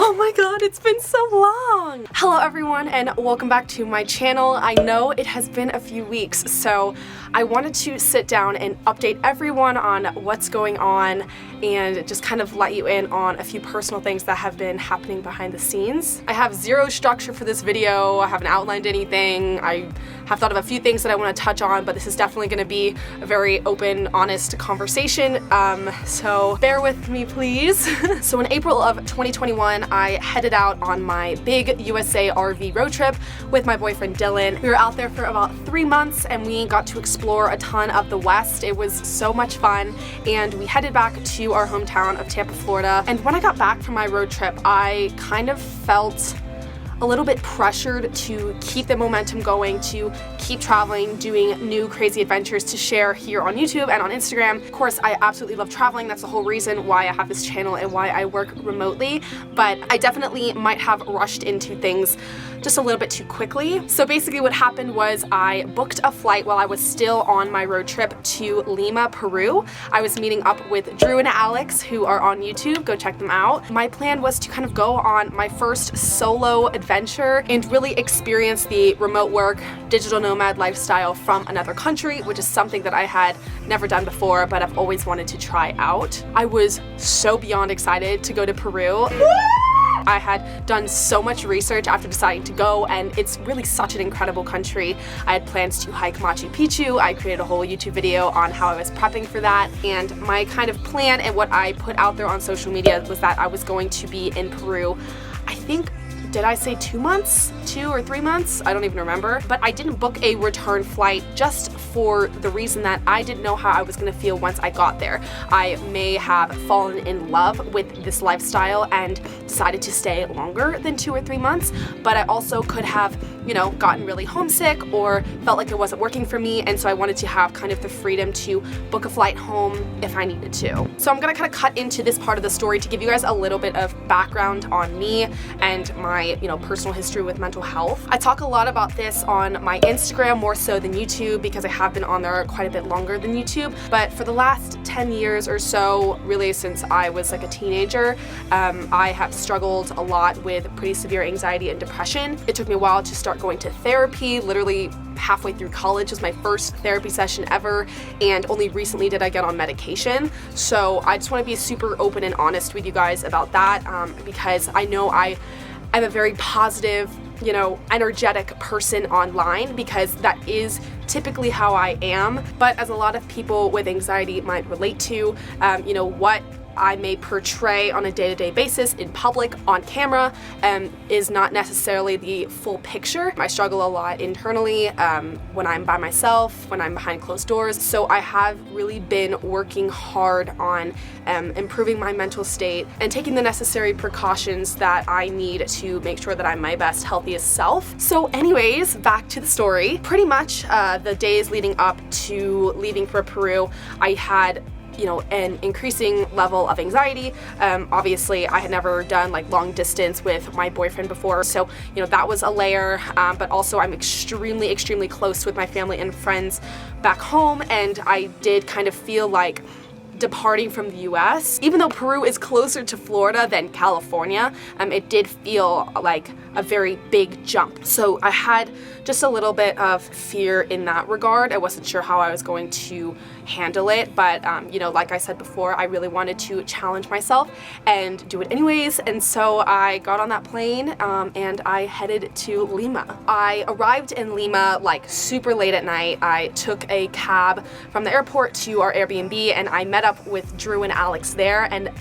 Oh my god, it's been so long! Hello everyone and welcome back to my channel. I know it has been a few weeks, so I wanted to sit down and update everyone on what's going on and just kind of let you in on a few personal things that have been happening behind the scenes. I have zero structure for this video. I haven't outlined anything. I have thought of a few things that I want to touch on, but this is definitely going to be a very open, honest conversation, so bear with me please. So in April of 2021, I headed out on my big USA RV road trip with my boyfriend Dylan. We were out there for about 3 months and we got to explore a ton of the West. It was so much fun, and we headed back to our hometown of Tampa, Florida. And when I got back from my road trip, I kind of felt a little bit pressured to keep the momentum going, to keep traveling, doing new crazy adventures to share here on YouTube and on Instagram. Of course, I absolutely love traveling. That's the whole reason why I have this channel and why I work remotely, but I definitely might have rushed into things just a little bit too quickly. So basically what happened was I booked a flight while I was still on my road trip to Lima, Peru. I was meeting up with Drew and Alex, who are on YouTube. Go check them out. My plan was to kind of go on my first solo adventure and really experience the remote work, digital nomad lifestyle from another country, which is something that I had never done before, but I've always wanted to try out. I was so beyond excited to go to Peru. I had done so much research after deciding to go, and it's really such an incredible country. I had plans to hike Machu Picchu. I created a whole YouTube video on how I was prepping for that, and my kind of plan and what I put out there on social media was that I was going to be in Peru, I think, did I say 2 months? 2 or 3 months? I don't even remember. But I didn't book a return flight just for the reason that I didn't know how I was gonna feel once I got there. I may have fallen in love with this lifestyle and decided to stay longer than 2 or 3 months, but I also could have, you know, gotten really homesick or felt like it wasn't working for me, and so I wanted to have kind of the freedom to book a flight home if I needed to. So I'm gonna kind of cut into this part of the story to give you guys a little bit of background on me and my, you know, personal history with mental health. I talk a lot about this on my Instagram more so than YouTube because I have been on there quite a bit longer than YouTube, but for the last 10 years or so, really since I was like a teenager, I have struggled a lot with pretty severe anxiety and depression. It took me a while to start going to therapy. Literally halfway through college was my first therapy session ever, and only recently did I get on medication. So I just want to be super open and honest with you guys about that, because I know I'm a very positive, you know, energetic person online, because that is typically how I am. But as a lot of people with anxiety might relate to, you know, what I may portray on a day-to-day basis in public on camera is not necessarily the full picture. I struggle a lot internally when I'm by myself, when I'm behind closed doors. So I have really been working hard on improving my mental state and taking the necessary precautions that I need to make sure that I'm my best, healthiest self. So anyways, back to the story. Pretty much the days leading up to leaving for Peru, I had, you know, an increasing level of anxiety. Obviously, I had never done like long distance with my boyfriend before, so, you know, that was a layer, but also I'm extremely, extremely close with my family and friends back home, and I did kind of feel like departing from the US, even though Peru is closer to Florida than California, it did feel like a very big jump. So I had just a little bit of fear in that regard. I wasn't sure how I was going to handle it, but you know, like I said before, I really wanted to challenge myself and do it anyways, and so I got on that plane and I headed to Lima. I arrived in Lima like super late at night. I took a cab from the airport to our Airbnb, and I met up with Drew and Alex there, and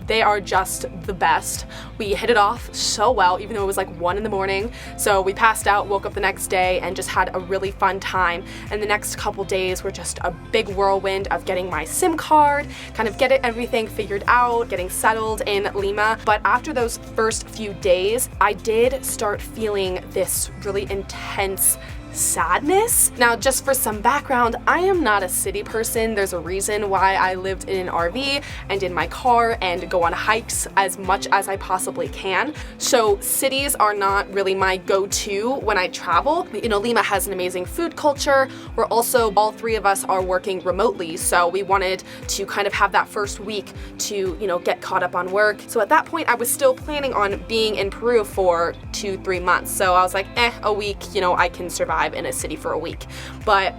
they are just the best. We hit it off so well, even though it was like 1 in the morning. So we passed out, woke up the next day, and just had a really fun time. And the next couple days were just a big whirlwind of getting my SIM card, kind of getting everything figured out, getting settled in Lima. But after those first few days, I did start feeling this really intense sadness. Now, just for some background, I am not a city person. There's a reason why I lived in an RV and in my car and go on hikes as much as I possibly can. So cities are not really my go-to when I travel. You know, Lima has an amazing food culture. We're also, all three of us are working remotely, so we wanted to kind of have that first week to, you know, get caught up on work. So at that point, I was still planning on being in Peru for 2-3 months. So I was like, a week, you know, I can survive in a city for a week. But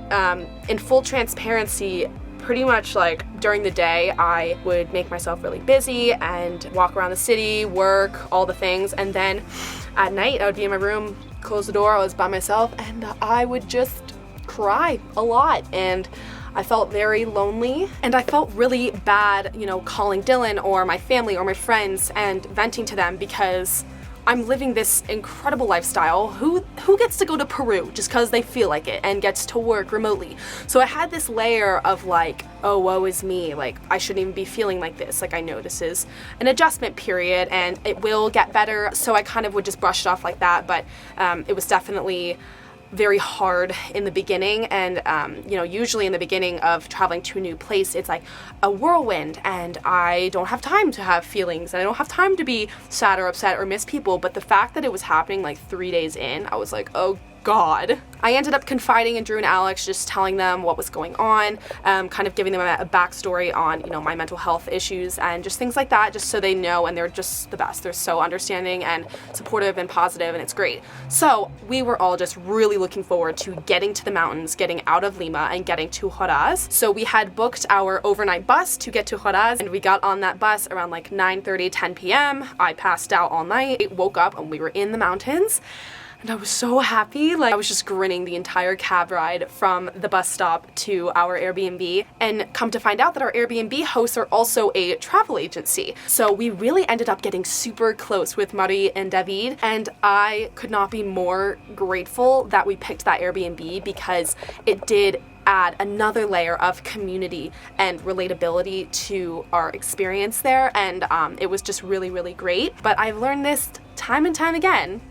in full transparency, pretty much like during the day, I would make myself really busy and walk around the city, work, all the things. And then at night, I would be in my room, close the door, I was by myself, and I would just cry a lot. And I felt very lonely, and I felt really bad, you know, calling Dylan or my family or my friends and venting to them, because I'm living this incredible lifestyle. Who gets to go to Peru just because they feel like it and gets to work remotely? So I had this layer of like, oh, woe is me, like I shouldn't even be feeling like this. Like I know this is an adjustment period and it will get better. So I kind of would just brush it off like that, but it was definitely very hard in the beginning. And you know, usually in the beginning of traveling to a new place, it's like a whirlwind, and I don't have time to have feelings, and I don't have time to be sad or upset or miss people. But the fact that it was happening like 3 days in, I was like, oh God. I ended up confiding in Drew and Alex, just telling them what was going on, kind of giving them a backstory on, you know, my mental health issues and just things like that, just so they know. And they're just the best. They're so understanding and supportive and positive, and it's great. So we were all just really looking forward to getting to the mountains, getting out of Lima and getting to Huaraz. So we had booked our overnight bus to get to Huaraz, and we got on that bus around like 9:30, 10 p.m. I passed out all night, woke up, and we were in the mountains. And I was so happy. Like I was just grinning the entire cab ride from the bus stop to our Airbnb. And come to find out that our Airbnb hosts are also a travel agency. So we really ended up getting super close with Marie and David. And I could not be more grateful that we picked that Airbnb, because it did add another layer of community and relatability to our experience there. And it was just really, really great. But I've learned this time and time again.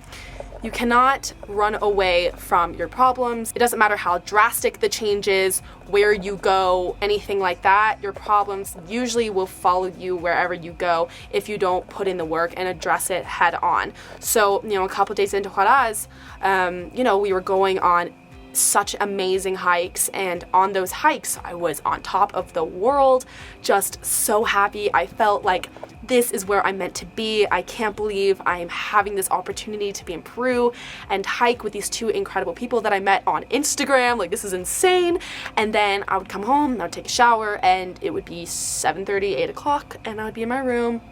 You cannot run away from your problems. It doesn't matter how drastic the change is, where you go, anything like that. Your problems usually will follow you wherever you go if you don't put in the work and address it head on. So, you know, a couple days into Huaraz, you know, we were going on such amazing hikes, and on those hikes I was on top of the world, just so happy. I felt like this is where I'm meant to be. I can't believe I'm having this opportunity to be in Peru and hike with these two incredible people that I met on Instagram. Like, this is insane. And then I would come home, I would take a shower, and it would be 7:30, 8 o'clock, and I would be in my room,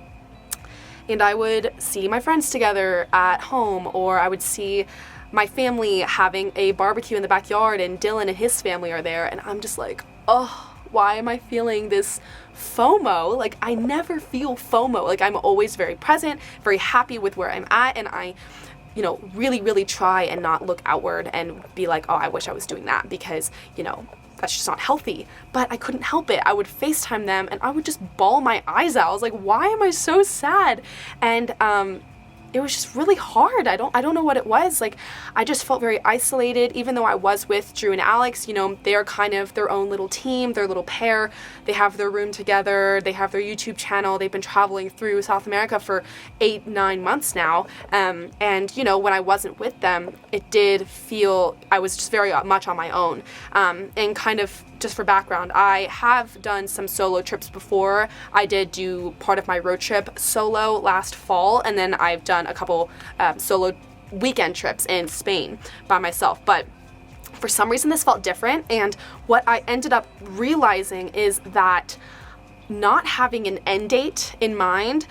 and I would see my friends together at home, or I would see my family having a barbecue in the backyard, and Dylan and his family are there, and I'm just like, oh, why am I feeling this FOMO? Like, I never feel FOMO. Like, I'm always very present, very happy with where I'm at, and I, you know, really, really try and not look outward and be like, oh, I wish I was doing that, because, you know, that's just not healthy. But I couldn't help it. I would FaceTime them and I would just bawl my eyes out. I was like, why am I so sad? And it was just really hard. I don't know what it was. Like, I just felt very isolated, even though I was with Drew and Alex. You know, they're kind of their own little team, their little pair. They have their room together. They have their YouTube channel. They've been traveling through South America for 8-9 months now. And, you know, when I wasn't with them, it did feel, I was just very much on my own. And kind of, just for background, I have done some solo trips before. I did do part of my road trip solo last fall, and then I've done a couple solo weekend trips in Spain by myself. But for some reason this felt different, and what I ended up realizing is that not having an end date in mind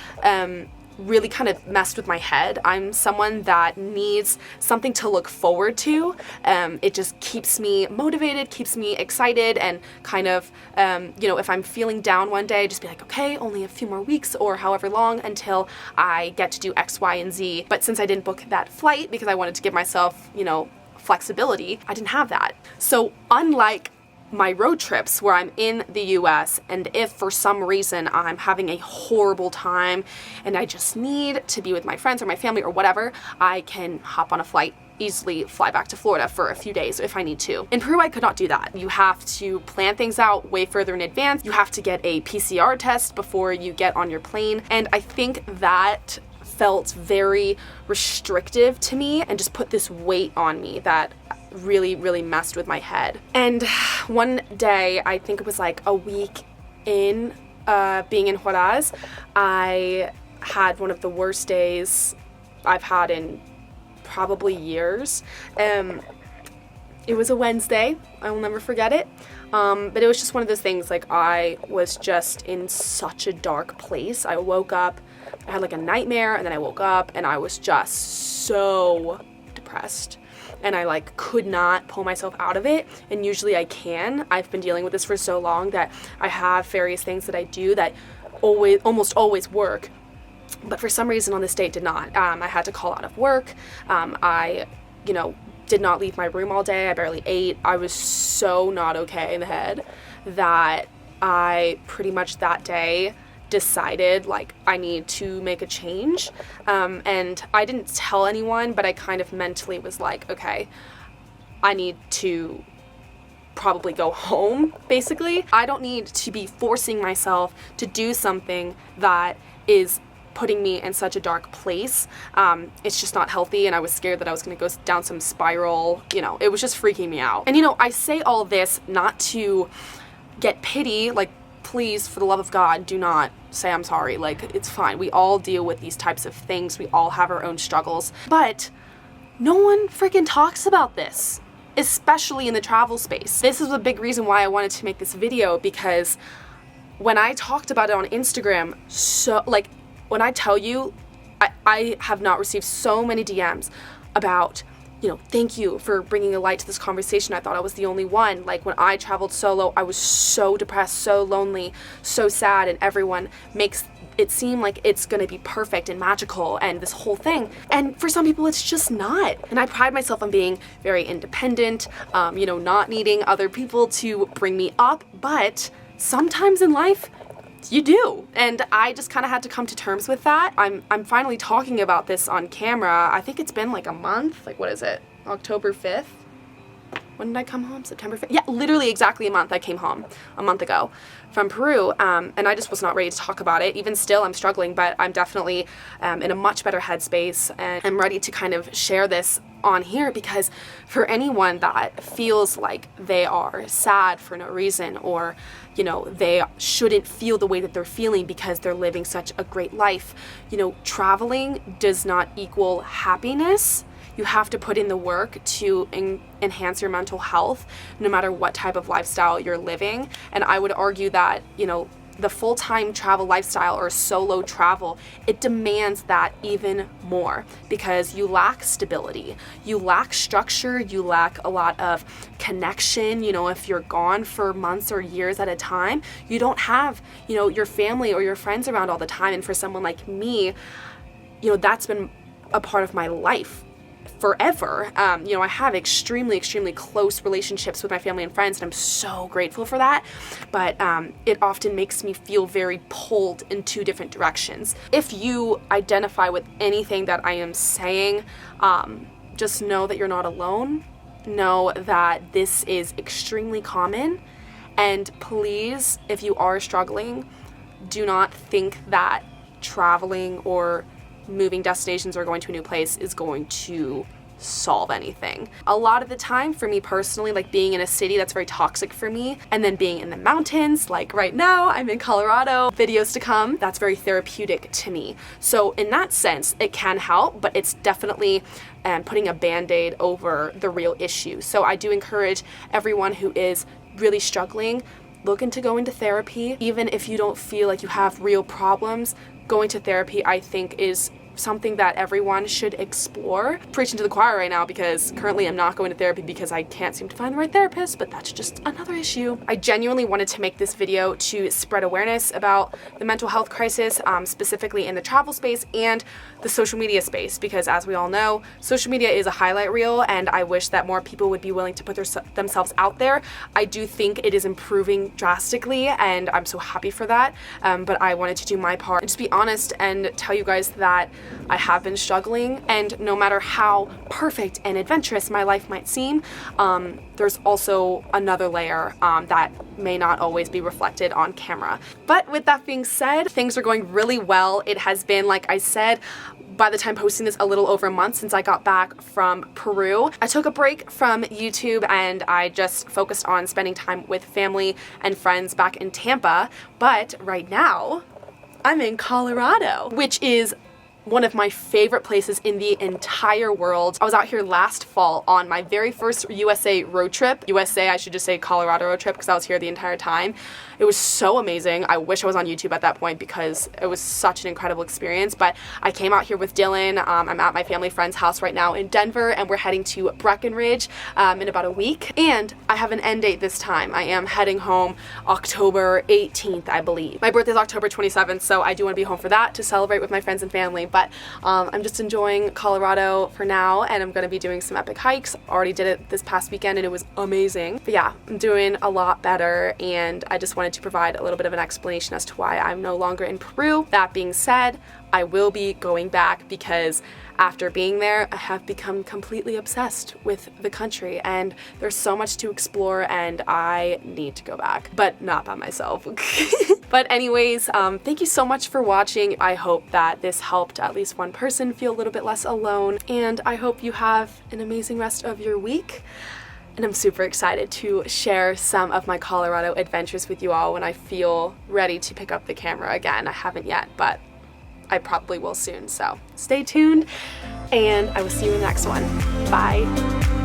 really kind of messed with my head. I'm someone that needs something to look forward to. It just keeps me motivated, keeps me excited, and kind of, you know, if I'm feeling down one day, just be like, okay, only a few more weeks or however long until I get to do X, Y, and Z. But since I didn't book that flight because I wanted to give myself, you know, flexibility, I didn't have that. So unlike my road trips where I'm in the US, and if for some reason I'm having a horrible time and I just need to be with my friends or my family or whatever, I can hop on a flight easily fly back to Florida for a few days if I need to. In Peru, I could not do that. You have to plan things out way further in advance. You have to get a PCR test before you get on your plane. And I think that felt very restrictive to me and just put this weight on me that really, really messed with my head. And one day, I think it was like a week in being in Juarez, I had one of the worst days I've had in probably years. It was a Wednesday. I will never forget it. But it was just one of those things, like I was just in such a dark place. I woke up, I had like a nightmare, and then I woke up and I was just so depressed. And I like could not pull myself out of it, and usually I can. I've been dealing with this for so long that I have various things that I do that almost always work, but for some reason on this date did not. I had to call out of work. I did not leave my room all day. I barely ate. I was so not okay in the head that I pretty much that day decided like I need to make a change, and I didn't tell anyone, but I kind of mentally was like, okay, I need to probably go home, basically. I don't need to be forcing myself to do something that is putting me in such a dark place. It's just not healthy, and I was scared that I was going to go down some spiral. It was just freaking me out. And I say all this not to get pity, like, please, for the love of God, do not say I'm sorry. Like, it's fine. We all deal with these types of things. We all have our own struggles. But no one freaking talks about this, especially in the travel space. This is a big reason why I wanted to make this video, because when I talked about it on Instagram, when I tell you, I have not received so many DMs about, thank you for bringing a light to this conversation. I thought I was the only one. Like, when I traveled solo, I was so depressed, so lonely, so sad, and everyone makes it seem like it's gonna be perfect and magical and this whole thing. And for some people, it's just not. And I pride myself on being very independent, not needing other people to bring me up, but sometimes in life, you do. And I just kind of had to come to terms with that. I'm finally talking about this on camera. I think it's been like a month. Like, what is it? October 5th? When did I come home? September 5th? Yeah, literally exactly a month. I came home a month ago from Peru, and I just was not ready to talk about it. Even still, I'm struggling, but I'm definitely in a much better headspace, and I'm ready to kind of share this on here, because for anyone that feels like they are sad for no reason, or they shouldn't feel the way that they're feeling because they're living such a great life, traveling does not equal happiness. You have to put in the work to enhance your mental health, no matter what type of lifestyle you're living. And I would argue that, the full-time travel lifestyle or solo travel, it demands that even more, because you lack stability, you lack structure, you lack a lot of connection. If you're gone for months or years at a time, you don't have, your family or your friends around all the time. And for someone like me, that's been a part of my life forever. I have extremely, extremely close relationships with my family and friends, and I'm so grateful for that. But it often makes me feel very pulled in two different directions. If you identify with anything that I am saying, just know that you're not alone. Know that this is extremely common. And please, if you are struggling, do not think that traveling or moving destinations or going to a new place is going to solve anything. A lot of the time, for me personally, like being in a city that's very toxic for me, and then being in the mountains, like right now I'm in Colorado, videos to come, that's very therapeutic to me. So in that sense, it can help, but it's definitely putting a band-aid over the real issue. So I do encourage everyone who is really struggling, look into going to therapy. Even if you don't feel like you have real problems, going to therapy, I think, is something that everyone should explore. Preaching to the choir right now, because currently I'm not going to therapy because I can't seem to find the right therapist, but that's just another issue. I genuinely wanted to make this video to spread awareness about the mental health crisis, specifically in the travel space and the social media space, because as we all know, social media is a highlight reel, and I wish that more people would be willing to put themselves out there. I do think it is improving drastically, and I'm so happy for that, but I wanted to do my part and just be honest and tell you guys that I have been struggling, and no matter how perfect and adventurous my life might seem, there's also another layer that may not always be reflected on camera. But with that being said, things are going really well. It has been, like I said, by the time posting this, a little over a month since I got back from Peru. I took a break from YouTube and I just focused on spending time with family and friends back in Tampa. But right now, I'm in Colorado, which is one of my favorite places in the entire world. I was out here last fall on my very first USA road trip. USA, I should just say Colorado road trip, because I was here the entire time. It was so amazing. I wish I was on YouTube at that point because it was such an incredible experience. But I came out here with Dylan. I'm at my family friend's house right now in Denver, and we're heading to Breckenridge in about a week. And I have an end date this time. I am heading home October 18th, I believe. My birthday's October 27th, so I do want to be home for that to celebrate with my friends and family. But I'm just enjoying Colorado for now, and I'm going to be doing some epic hikes. Already did it this past weekend and it was amazing. But yeah, I'm doing a lot better, and I just wanted to provide a little bit of an explanation as to why I'm no longer in Peru. That being said, I will be going back because after being there, I have become completely obsessed with the country, and there's so much to explore, and I need to go back, but not by myself. But anyways, thank you so much for watching. I hope that this helped at least one person feel a little bit less alone, and I hope you have an amazing rest of your week. And I'm super excited to share some of my Colorado adventures with you all when I feel ready to pick up the camera again. I haven't yet, but I probably will soon. So stay tuned, and I will see you in the next one. Bye.